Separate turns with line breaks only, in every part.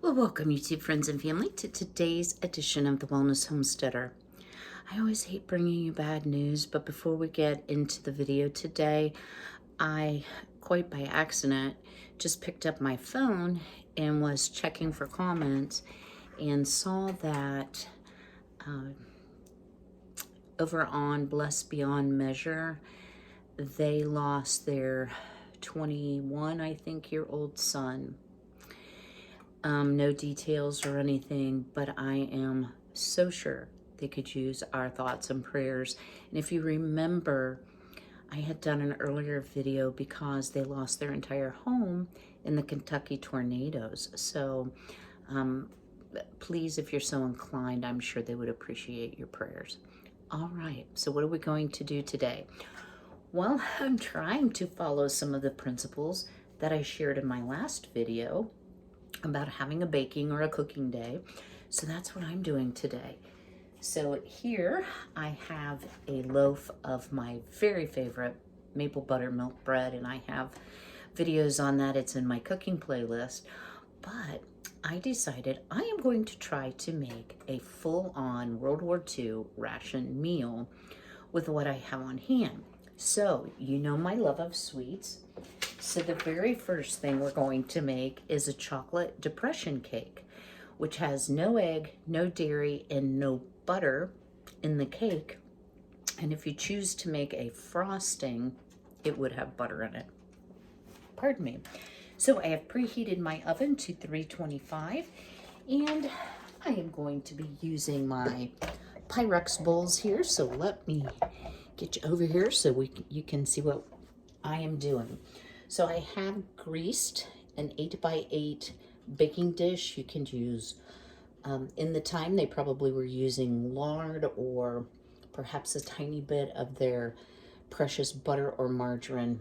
Well, welcome YouTube friends and family to today's edition of the Wellness Homesteader. I always hate bringing you bad news, but before we get into the video today, I, quite by accident, just picked up my phone and was checking for comments and saw that over on Blessed Beyond Measure, they lost their 21, I think, year old son. No details or anything, but I am so sure they could use our thoughts and prayers. And if you remember, I had done an earlier video because they lost their entire home in the Kentucky tornadoes. So please, if you're so inclined, I'm sure they would appreciate your prayers. All right, so what are we going to do today? Well, I'm trying to follow some of the principles that I shared in my last video about having a baking or a cooking day. So that's what I'm doing today. So here I have a loaf of my very favorite maple buttermilk bread, and I have videos on that. It's in my cooking playlist. But I decided I am going to try to make a full-on World War II ration meal with what I have on hand. So you know my love of sweets. So the very first thing we're going to make is a chocolate depression cake, which has no egg, no dairy, and no butter in the cake. And if you choose to make a frosting, it would have butter in it. Pardon me. So I have preheated my oven to 325, and I am going to be using my Pyrex bowls here. So let me get you over here so you can see what I am doing. So I have greased an 8x8 baking dish. You can use, in the time they probably were using lard or perhaps a tiny bit of their precious butter or margarine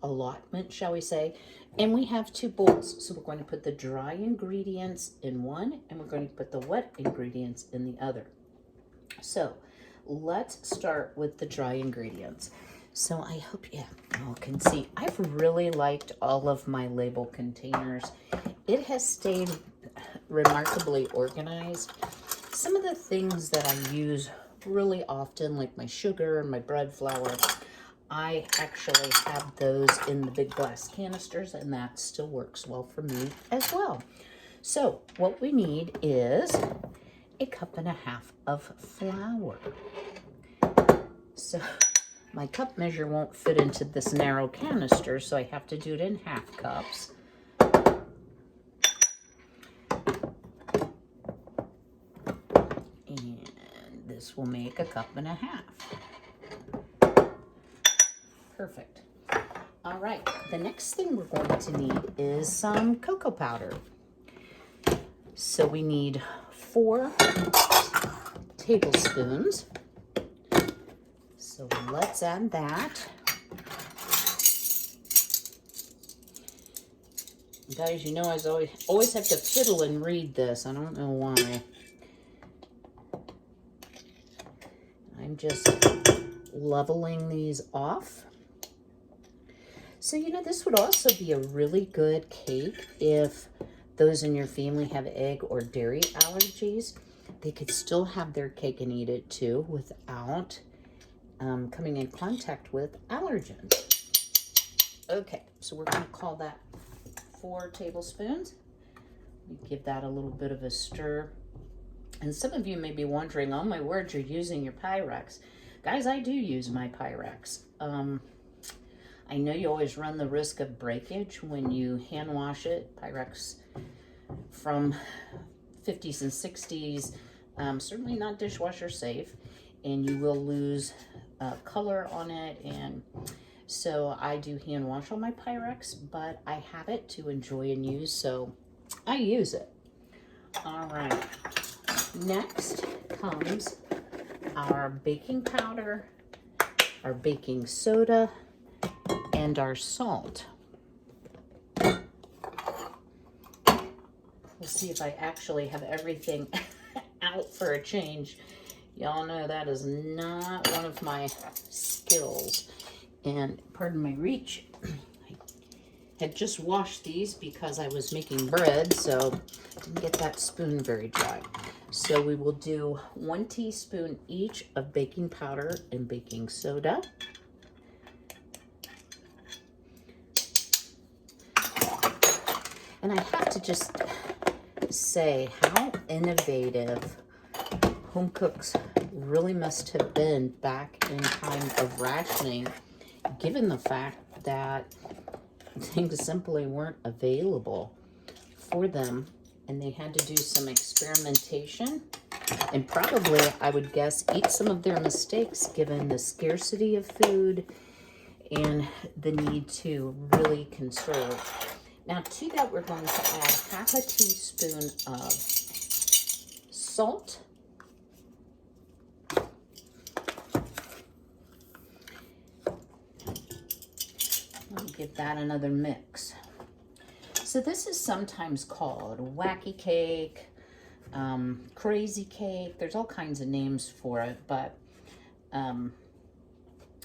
allotment, shall we say. And we have two bowls. So we're going to put the dry ingredients in one, and we're going to put the wet ingredients in the other. So let's start with the dry ingredients. So I hope you all can see, I've really liked all of my label containers. It has stayed remarkably organized. Some of the things that I use really often, like my sugar and my bread flour, I actually have those in the big glass canisters, and that still works well for me as well. So what we need is a 1.5 cups of flour. So my cup measure won't fit into this narrow canister, so I have to do it in half cups. And this will make 1.5 cups. Perfect. All right, the next thing we're going to need is some cocoa powder. So we need 4 tablespoons. So let's add that. Guys, you know I always have to fiddle and read this. I don't know why. I'm just leveling these off. So, you know, this would also be a really good cake if those in your family have egg or dairy allergies. They could still have their cake and eat it too without coming in contact with allergens. Okay, so we're going to call that 4 tablespoons. You give that a little bit of a stir. And some of you may be wondering, oh my word, you're using your Pyrex. Guys, I do use my Pyrex. I know you always run the risk of breakage when you hand wash it. Pyrex from 50s and 60s, certainly not dishwasher safe, and you will lose color on it. And so I do hand wash all my Pyrex, but I have it to enjoy and use, so I use it. All right, next comes our baking powder, our baking soda, and our salt. We'll see if I actually have everything out for a change. Y'all know that is not one of my skills. And pardon my reach, I had just washed these because I was making bread, so didn't get that spoon very dry. So we will do 1 teaspoon each of baking powder and baking soda. And I have to just say how innovative home cooks really must have been back in time of rationing, given the fact that things simply weren't available for them, and they had to do some experimentation and probably, I would guess, eat some of their mistakes given the scarcity of food and the need to really conserve. Now to that, we're going to add half a teaspoon of salt. Let me give that another mix. So this is sometimes called Wacky Cake, Crazy Cake. There's all kinds of names for it, but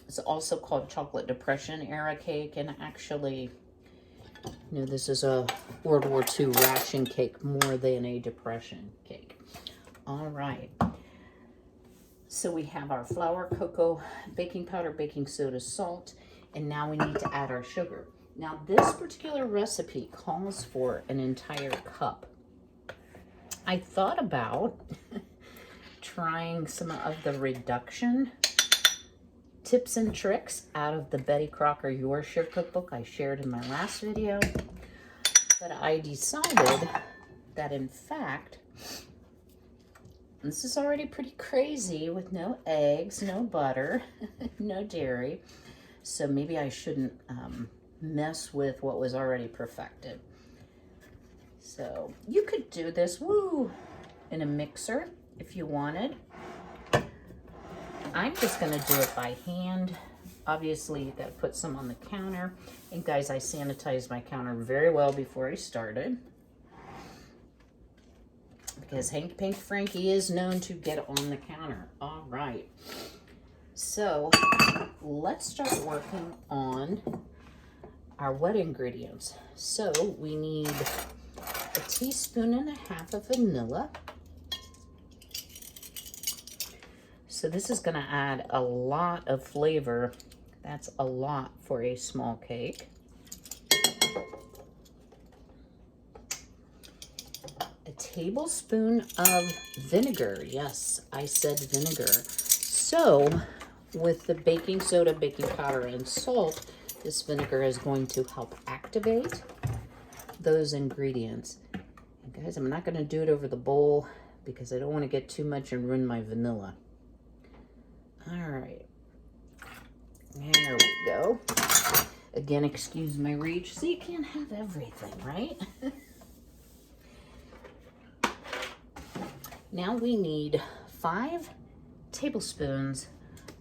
it's also called Chocolate Depression era cake. And actually, you know, this is a World War II ration cake more than a Depression cake. All right. So we have our flour, cocoa, baking powder, baking soda, salt, and now we need to add our sugar. Now this particular recipe calls for an entire cup. I thought about trying some of the reduction tips and tricks out of the Betty Crocker Yorkshire cookbook I shared in my last video, but I decided that in fact, this is already pretty crazy with no eggs, no butter, no dairy, so maybe I shouldn't mess with what was already perfected. So you could do this, in a mixer if you wanted. I'm just gonna do it by hand. Obviously, you gotta put some on the counter. And guys, I sanitized my counter very well before I started, because Hanky Panky Frankie is known to get on the counter. All right, so let's start working on our wet ingredients. So we need 1.5 teaspoons of vanilla. So this is going to add a lot of flavor. That's a lot for a small cake. A tablespoon of vinegar. Yes, I said vinegar. So with the baking soda, baking powder, and salt, this vinegar is going to help activate those ingredients. And guys, I'm not going to do it over the bowl because I don't want to get too much and ruin my vanilla. All right, there we go. Again, excuse my reach, so you can't have everything, right? Now we need 5 tablespoons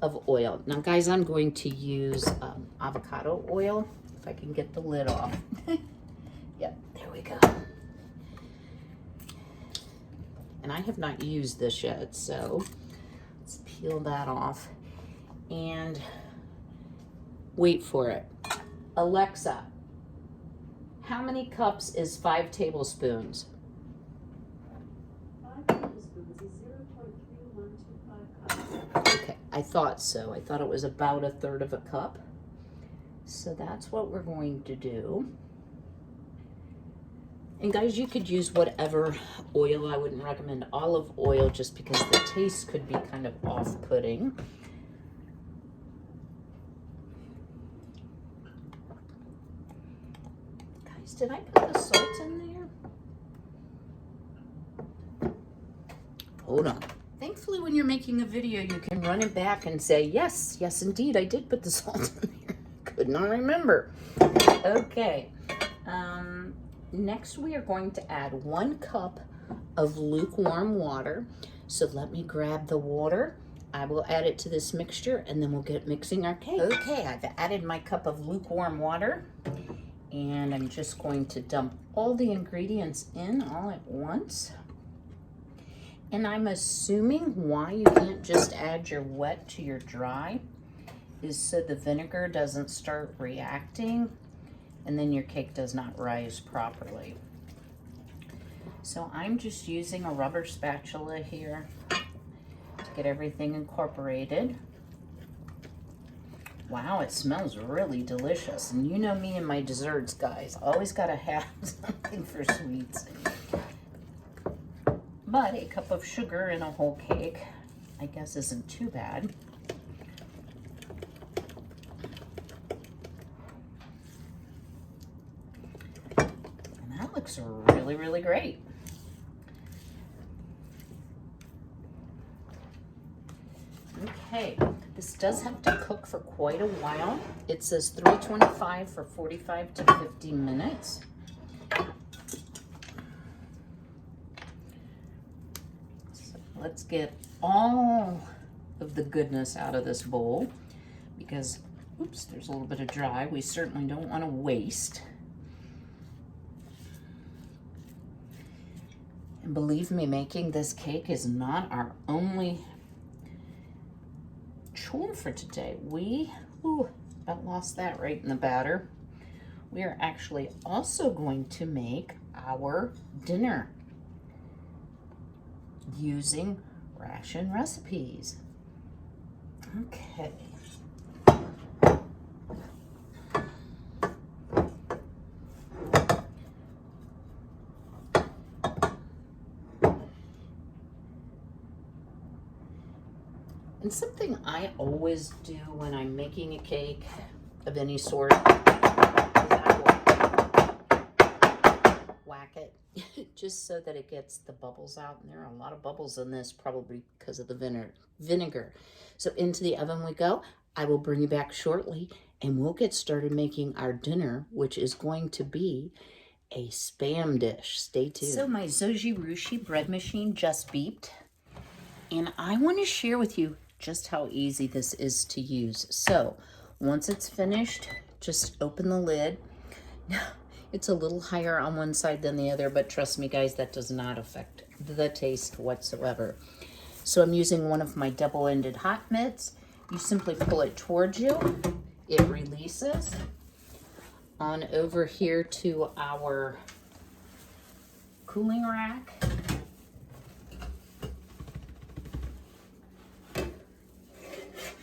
of oil. Now guys, I'm going to use avocado oil, if I can get the lid off. Yep, there we go. And I have not used this yet, so let's peel that off and wait for it. Alexa, how many cups is 5 tablespoons?
5 tablespoons is 0.3125 cups.
Okay, I thought so. I thought it was about 1/3 cup. So that's what we're going to do. And guys, you could use whatever oil. I wouldn't recommend olive oil just because the taste could be kind of off-putting. Guys, did I put the salt in there? Hold on. Thankfully, when you're making a video, you can run it back and say, yes, yes, indeed, I did put the salt in there. Could not remember. Okay. Next, we are going to add 1 cup of lukewarm water. So let me grab the water. I will add it to this mixture, and then we'll get mixing our cake. Okay, I've added my cup of lukewarm water, and I'm just going to dump all the ingredients in all at once. And I'm assuming why you can't just add your wet to your dry is so the vinegar doesn't start reacting and then your cake does not rise properly. So I'm just using a rubber spatula here to get everything incorporated. Wow, it smells really delicious. And you know me and my desserts, guys. Always gotta have something for sweets. But a cup of sugar in a whole cake, I guess, isn't too bad. And that looks really, really great. Okay, this does have to cook for quite a while. It says 325 for 45 to 50 minutes. So let's get all of the goodness out of this bowl because, oops, there's a little bit of dry. We certainly don't want to waste. And believe me, making this cake is not our only chore for today. We about lost that right in the batter. We are actually also going to make our dinner using ration recipes. Okay. And something I always do when I'm making a cake of any sort is I will whack it just so that it gets the bubbles out. And there are a lot of bubbles in this, probably because of the vinegar. So into the oven we go. I will bring you back shortly and we'll get started making our dinner, which is going to be a Spam dish. Stay tuned. So my WWII bread machine just beeped. And I want to share with you just how easy this is to use. So once it's finished, just open the lid. It's a little higher on one side than the other, but trust me guys, that does not affect the taste whatsoever. So I'm using one of my double-ended hot mitts. You simply pull it towards you, it releases. On over here to our cooling rack.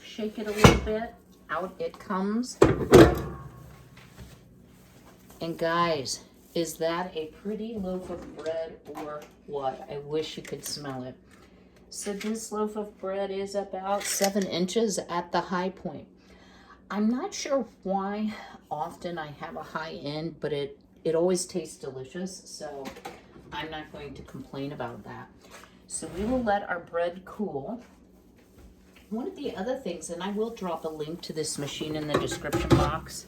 Shake it a little bit, out it comes. And guys, is that a pretty loaf of bread or what? I wish you could smell it. So this loaf of bread is about 7 inches at the high point. I'm not sure why often I have a high end, but it always tastes delicious, so I'm not going to complain about that. So we will let our bread cool. One of the other things, and I will drop a link to this machine in the description box.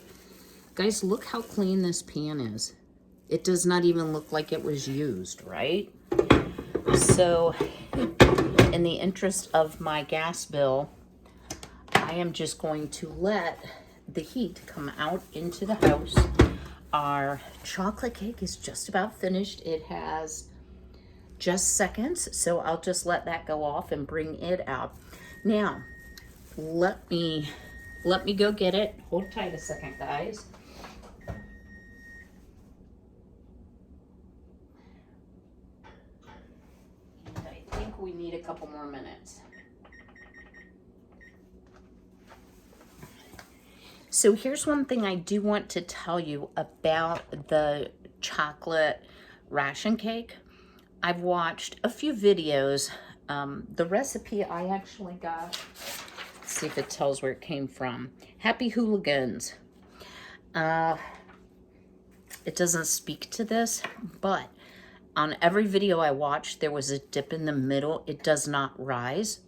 Guys, look how clean this pan is. It does not even look like it was used, right? So, in the interest of my gas bill, I am just going to let the heat come out into the house. Our chocolate cake is just about finished. It has just seconds, so I'll just let that go off and bring it out. Now, let me go get it. Hold tight a second, guys. And I think we need a couple more minutes. So here's one thing I do want to tell you about the chocolate ration cake. I've watched a few videos. The recipe I actually got, let's see if it tells where it came from. Happy Hooligans. It doesn't speak to this, but on every video I watched, there was a dip in the middle. It does not rise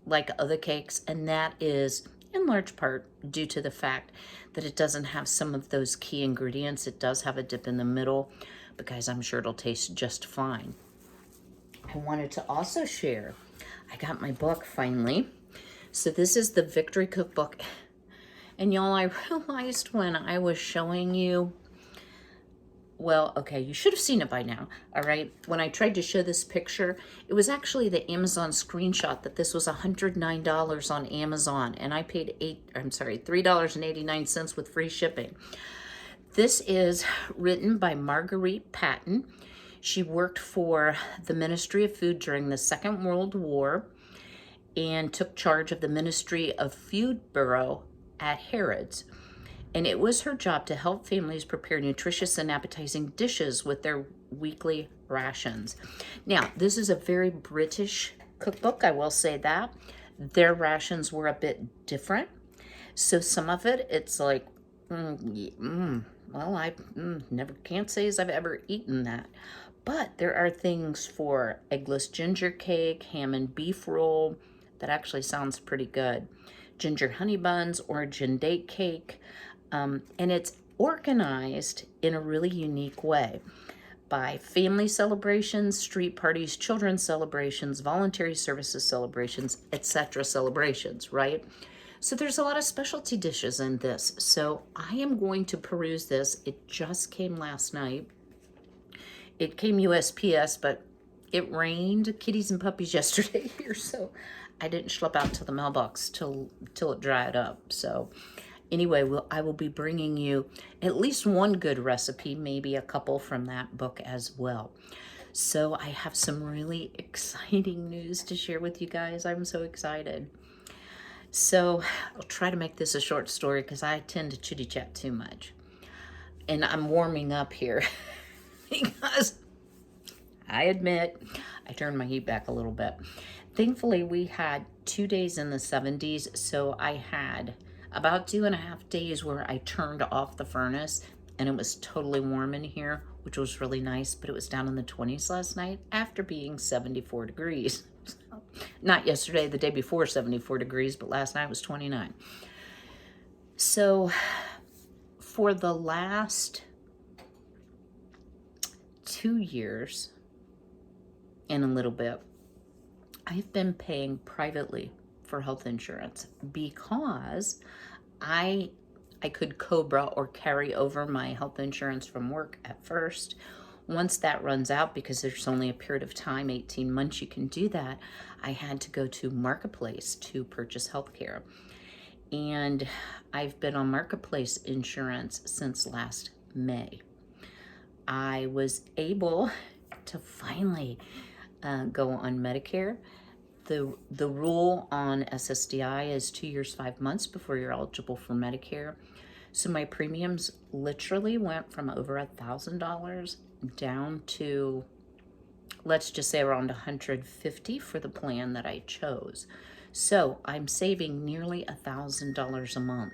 like other cakes, and that is in large part due to the fact that it doesn't have some of those key ingredients. It does have a dip in the middle, but guys, I'm sure it'll taste just fine. I wanted to also share, I got my book finally. So this is the Victory Cookbook. And y'all, I realized when I was showing you, well, okay, you should have seen it by now, all right? When I tried to show this picture, it was actually the Amazon screenshot that this was $109 on Amazon, and I paid $3.89 with free shipping. This is written by Marguerite Patton. She worked for the Ministry of Food during the Second World War and took charge of the Ministry of Food Bureau at Harrods. And it was her job to help families prepare nutritious and appetizing dishes with their weekly rations. Now, this is a very British cookbook, I will say that. Their rations were a bit different. So some of it, it's like, well, I never can't say as I've ever eaten that. But there are things for eggless ginger cake, ham and beef roll. That actually sounds pretty good. Ginger honey buns, orange and date cake. And it's organized in a really unique way by family celebrations, street parties, children's celebrations, voluntary services celebrations, etc. celebrations, right? So there's a lot of specialty dishes in this. So I am going to peruse this. It just came last night. It came USPS, but it rained kitties and puppies yesterday here, so I didn't schlep out to the mailbox till it dried up. So anyway, I will be bringing you at least one good recipe, maybe a couple from that book as well. So I have some really exciting news to share with you guys. I'm so excited. So I'll try to make this a short story because I tend to chitty chat too much. And I'm warming up here because I admit I turned my heat back a little bit. Thankfully, we had 2 days in the 70s, so I had about 2.5 days where I turned off the furnace and it was totally warm in here, which was really nice, but it was down in the 20s last night after being 74 degrees. Not yesterday, the day before 74 degrees, but last night was 29. So for the last 2 years and a little bit, I've been paying privately for health insurance because I could COBRA or carry over my health insurance from work at first. Once that runs out, because there's only a period of time, 18 months, you can do that, I had to go to Marketplace to purchase health care. And I've been on Marketplace insurance since last May. I was able to finally go on Medicare. The rule on SSDI is 2 years, 5 months before you're eligible for Medicare. So my premiums literally went from over $1,000 down to, let's just say, around $150 for the plan that I chose. So I'm saving nearly $1,000 a month.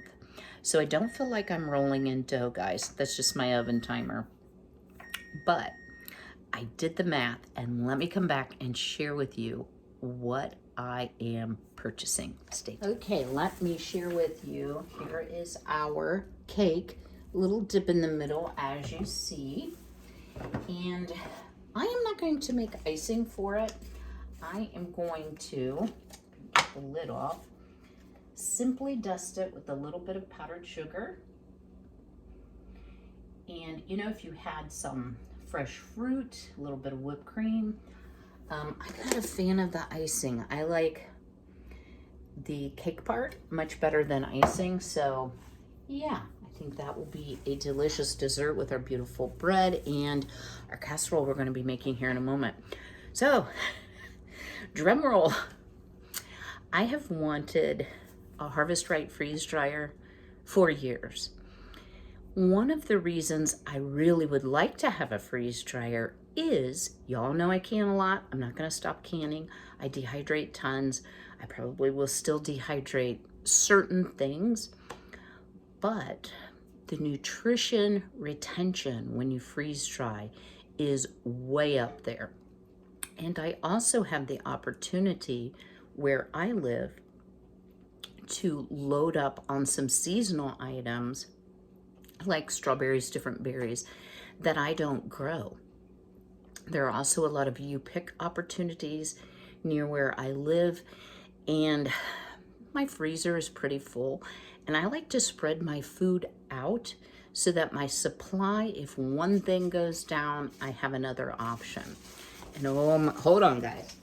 So I don't feel like I'm rolling in dough, guys. That's just my oven timer. But I did the math, and let me come back and share with you what I am purchasing. Stay tuned. Okay, let me share with you. Here is our cake. Little dip in the middle, as you see. And I am not going to make icing for it. I am going to get the lid off. Simply dust it with a little bit of powdered sugar. And you know, if you had some fresh fruit, a little bit of whipped cream. I'm not a fan of the icing. I like the cake part much better than icing. So yeah, I think that will be a delicious dessert with our beautiful bread and our casserole we're going to be making here in a moment. So drum roll. I have wanted a Harvest Right freeze dryer for years. One of the reasons I really would like to have a freeze dryer is, y'all know I can a lot. I'm not going to stop canning. I dehydrate tons. I probably will still dehydrate certain things, but the nutrition retention when you freeze dry is way up there. And I also have the opportunity where I live to load up on some seasonal items like strawberries, different berries that I don't grow. There are also a lot of you-pick opportunities near where I live, and my freezer is pretty full, and I like to spread my food out so that my supply, if one thing goes down, I have another option. And hold on, guys.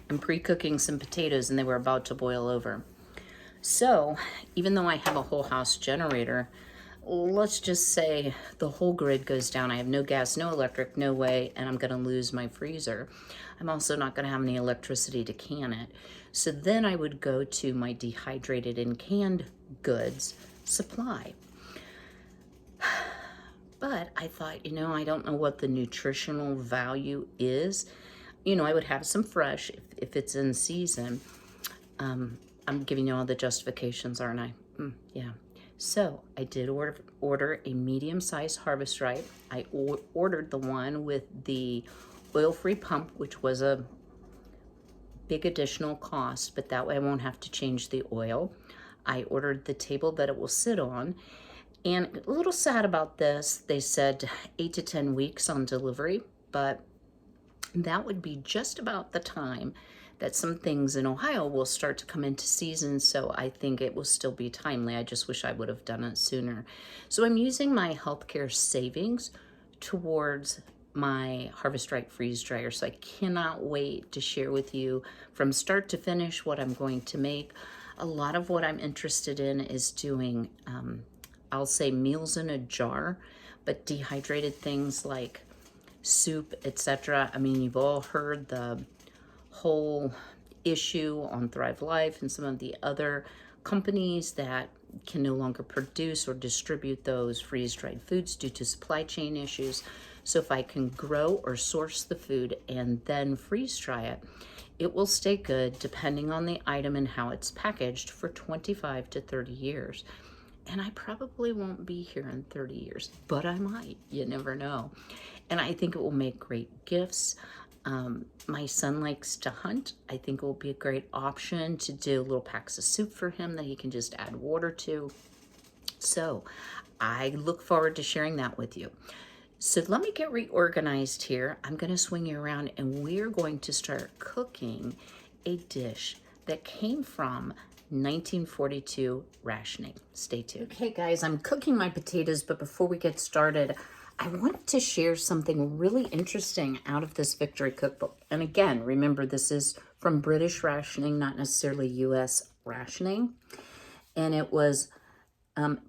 I'm pre-cooking some potatoes and they were about to boil over. So even though I have a whole house generator, let's just say the whole grid goes down. I have no gas, no electric, no way, and I'm gonna lose my freezer. I'm also not gonna have any electricity to can it. So then I would go to my dehydrated and canned goods supply. But I thought, I don't know what the nutritional value is. I would have some fresh if it's in season. I'm giving you all the justifications, aren't I? Yeah. So I did order a medium-sized Harvest Right. I ordered the one with the oil-free pump, which was a big additional cost, but that way I won't have to change the oil. I ordered the table that it will sit on. And a little sad about this, they said 8 to 10 weeks on delivery, but that would be just about the time that some things in Ohio will start to come into season, so I think it will still be timely. I just wish I would have done it sooner. So I'm using my healthcare savings towards my Harvest Right freeze dryer, so I cannot wait to share with you from start to finish what I'm going to make. A lot of what I'm interested in is doing, I'll say meals in a jar, but dehydrated things like soup, etc. I mean, you've all heard the whole issue on Thrive Life and some of the other companies that can no longer produce or distribute those freeze-dried foods due to supply chain issues. So if I can grow or source the food and then freeze dry it, it will stay good depending on the item and how it's packaged for 25 to 30 years. And I probably won't be here in 30 years, but I might. You never know. And I think it will make great gifts. My son likes to hunt. I think it will be a great option to do little packs of soup for him that he can just add water to. So I look forward to sharing that with you. So let me get reorganized here. I'm going to swing you around and we're going to start cooking a dish that came from 1942 rationing. Stay tuned. Okay guys, I'm cooking my potatoes, but before we get started, I wanted to share something really interesting out of this Victory Cookbook. And again, remember this is from British rationing, not necessarily US rationing. And it was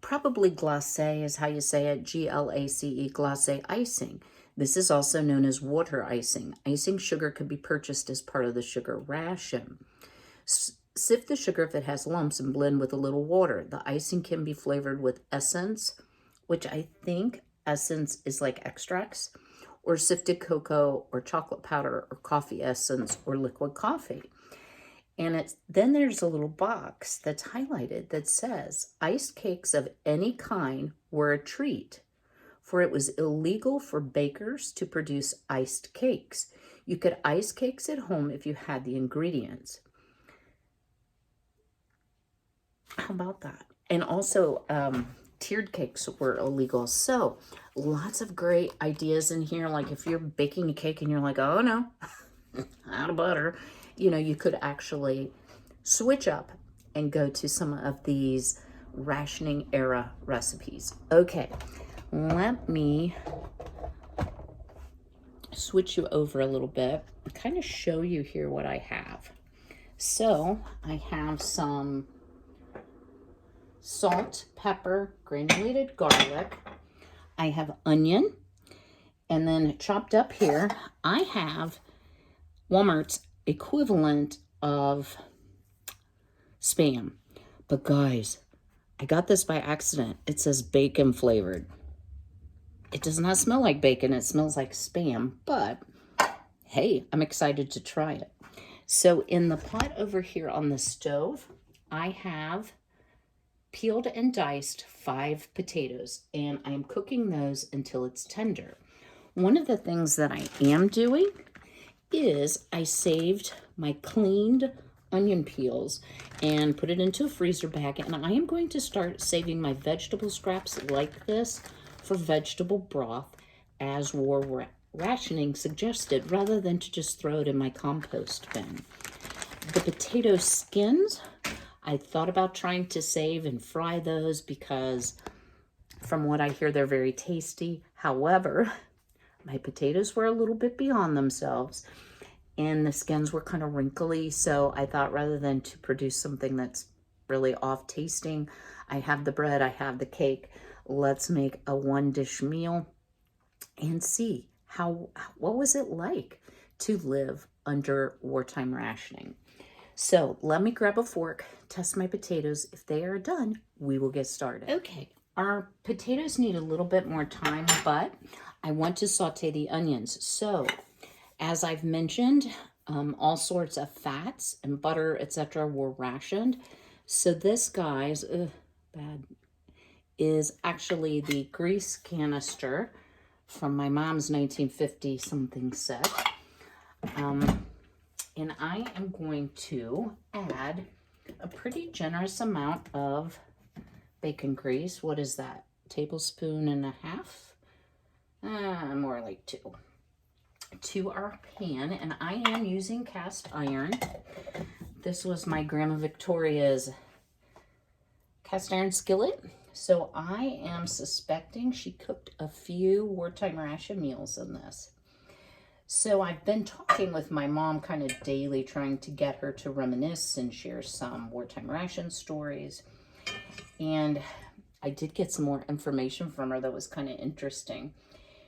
probably glacé is how you say it, G-L-A-C-E, glacé icing. This is also known as water icing. Icing sugar could be purchased as part of the sugar ration. Sift the sugar if it has lumps and blend with a little water. The icing can be flavored with essence, which I think essence is like extracts, or sifted cocoa or chocolate powder or coffee essence or liquid coffee. And then there's a little box that's highlighted that says, iced cakes of any kind were a treat, for it was illegal for bakers to produce iced cakes. You could ice cakes at home if you had the ingredients. How about that? And also, tiered cakes were illegal. So lots of great ideas in here. Like if you're baking a cake and you're like, oh no, out of butter, you could actually switch up and go to some of these rationing era recipes. Okay, let me switch you over a little bit and kind of show you here what I have. So I have some salt, pepper, granulated garlic. I have onion, and then chopped up here, I have Walmart's equivalent of Spam. But guys, I got this by accident. It says bacon flavored. It does not smell like bacon. It smells like Spam, but hey, I'm excited to try it. So in the pot over here on the stove, I have peeled and diced 5 potatoes, and I'm cooking those until it's tender. One of the things that I am doing is I saved my cleaned onion peels and put it into a freezer bag, and I am going to start saving my vegetable scraps like this for vegetable broth as war rationing suggested, rather than to just throw it in my compost bin. The potato skins, I thought about trying to save and fry those because from what I hear, they're very tasty. However, my potatoes were a little bit beyond themselves and the skins were kind of wrinkly. So I thought rather than to produce something that's really off tasting. I have the bread, I have the cake. Let's make a one dish meal and see what was it like to live under wartime rationing. So let me grab a fork, test my potatoes. If they are done, we will get started. Okay, our potatoes need a little bit more time, but I want to saute the onions. So as I've mentioned, all sorts of fats and butter, etc. were rationed. So this, guys, bad, is actually the grease canister from my mom's 1950 something set. And I am going to add a pretty generous amount of bacon grease. What is that? Tablespoon and a half? More like 2. To our pan, and I am using cast iron. This was my Grandma Victoria's cast iron skillet. So I am suspecting she cooked a few wartime ration meals in this. So I've been talking with my mom kind of daily, trying to get her to reminisce and share some wartime ration stories. And I did get some more information from her that was kind of interesting.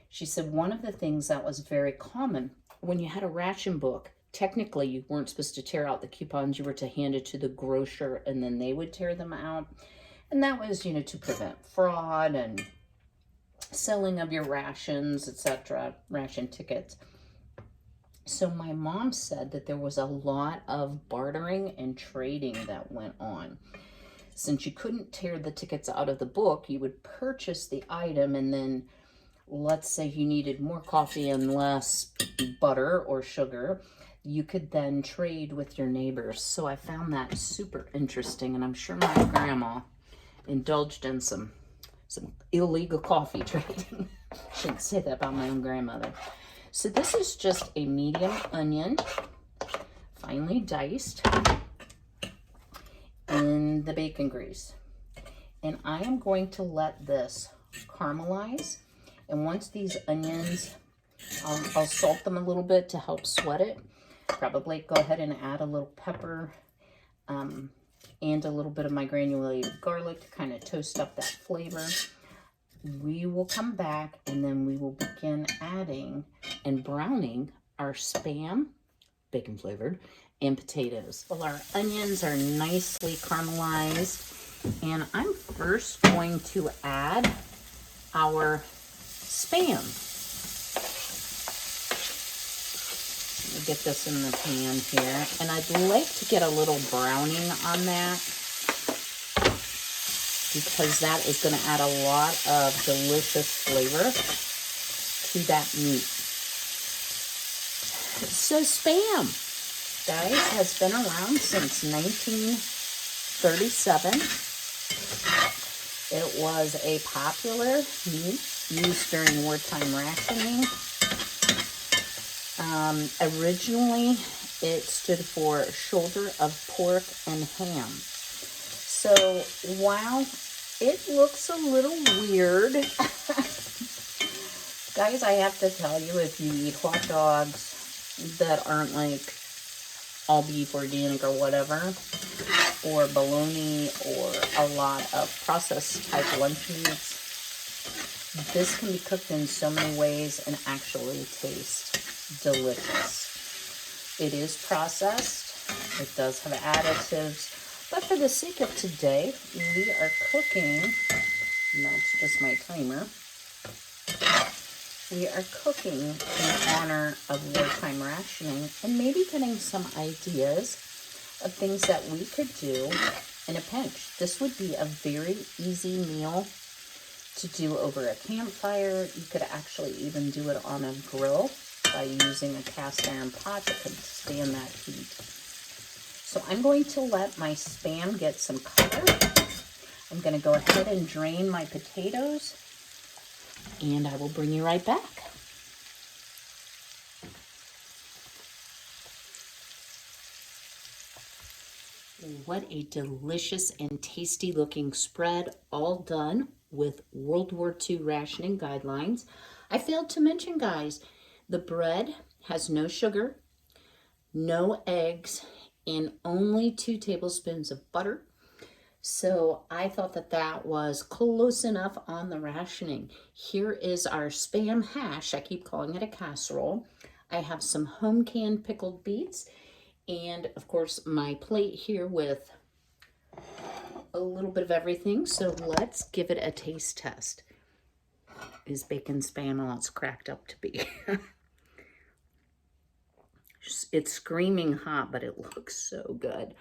She said one of the things that was very common when you had a ration book, technically you weren't supposed to tear out the coupons. You were to hand it to the grocer and then they would tear them out. And that was, you know, to prevent fraud and selling of your rations, etc., ration tickets. So my mom said that there was a lot of bartering and trading that went on. Since you couldn't tear the tickets out of the book, you would purchase the item, and then let's say you needed more coffee and less butter or sugar, you could then trade with your neighbors. So I found that super interesting, and I'm sure my grandma indulged in some illegal coffee trading. Shouldn't say that about my own grandmother. So this is just a medium onion, finely diced, in the bacon grease. And I am going to let this caramelize. And once these onions, I'll salt them a little bit to help sweat it. Probably go ahead and add a little pepper and a little bit of my granulated garlic to kind of toast up that flavor. We will come back and then we will begin adding and browning our Spam, bacon flavored, and potatoes. Well, our onions are nicely caramelized, and I'm first going to add our Spam. Let me get this in the pan here, and I'd like to get a little browning on that because that is going to add a lot of delicious flavor to that meat. So Spam, guys, has been around since 1937. It was a popular meat used during wartime rationing. Originally, it stood for shoulder of pork and ham. So while it looks a little weird, guys, I have to tell you, if you eat hot dogs that aren't like all beef, organic, or whatever, or bologna, or a lot of processed type lunch meats, this can be cooked in so many ways and actually taste delicious. It is processed. It does have additives. But for the sake of today, we are cooking, and that's just my timer. We are cooking in honor of wartime rationing and maybe getting some ideas of things that we could do in a pinch. This would be a very easy meal to do over a campfire. You could actually even do it on a grill by using a cast iron pot that could stand that heat. So I'm going to let my Spam get some color. I'm going to go ahead and drain my potatoes, and I will bring you right back. What a delicious and tasty looking spread, all done with World War II rationing guidelines. I failed to mention, guys, the bread has no sugar, no eggs, and only 2 tablespoons of butter. So I thought that that was close enough on the rationing. Here is our Spam hash. I keep calling it a casserole. I have some home canned pickled beets, and of course my plate here with a little bit of everything. So let's give it a taste test. Is bacon Spam all it's cracked up to be? It's screaming hot, but it looks so good.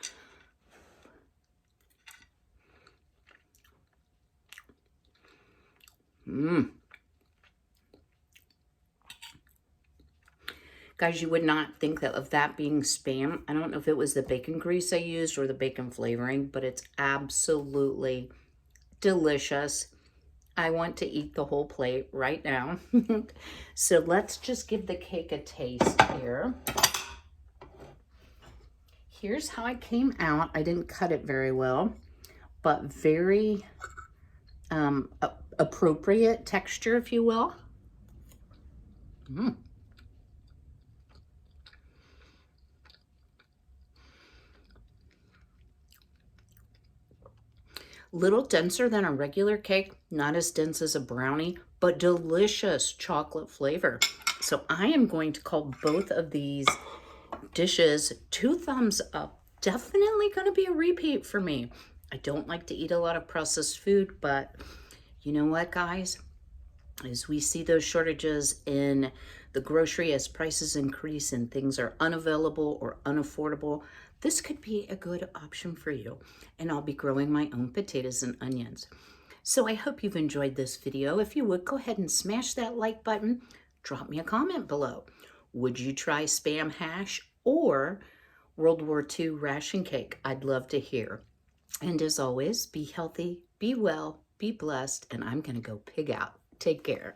Guys, you would not think that of that being Spam. I don't know if it was the bacon grease I used or the bacon flavoring, but it's absolutely delicious. I want to eat the whole plate right now. So let's just give the cake a taste here. Here's how it came out. I didn't cut it very well, but very appropriate texture, if you will. Little denser than a regular cake, not as dense as a brownie, but delicious chocolate flavor. So I am going to call both of these dishes 2 thumbs up. Definitely going to be a repeat for me. I don't like to eat a lot of processed food, but you know what, guys? As we see those shortages in the grocery as prices increase and things are unavailable or unaffordable, this could be a good option for you. And I'll be growing my own potatoes and onions. So I hope you've enjoyed this video. If you would, go ahead and smash that like button. Drop me a comment below. Would you try Spam hash or World War II ration cake? I'd love to hear. And as always, be healthy, be well, be blessed, and I'm going to go pig out. Take care.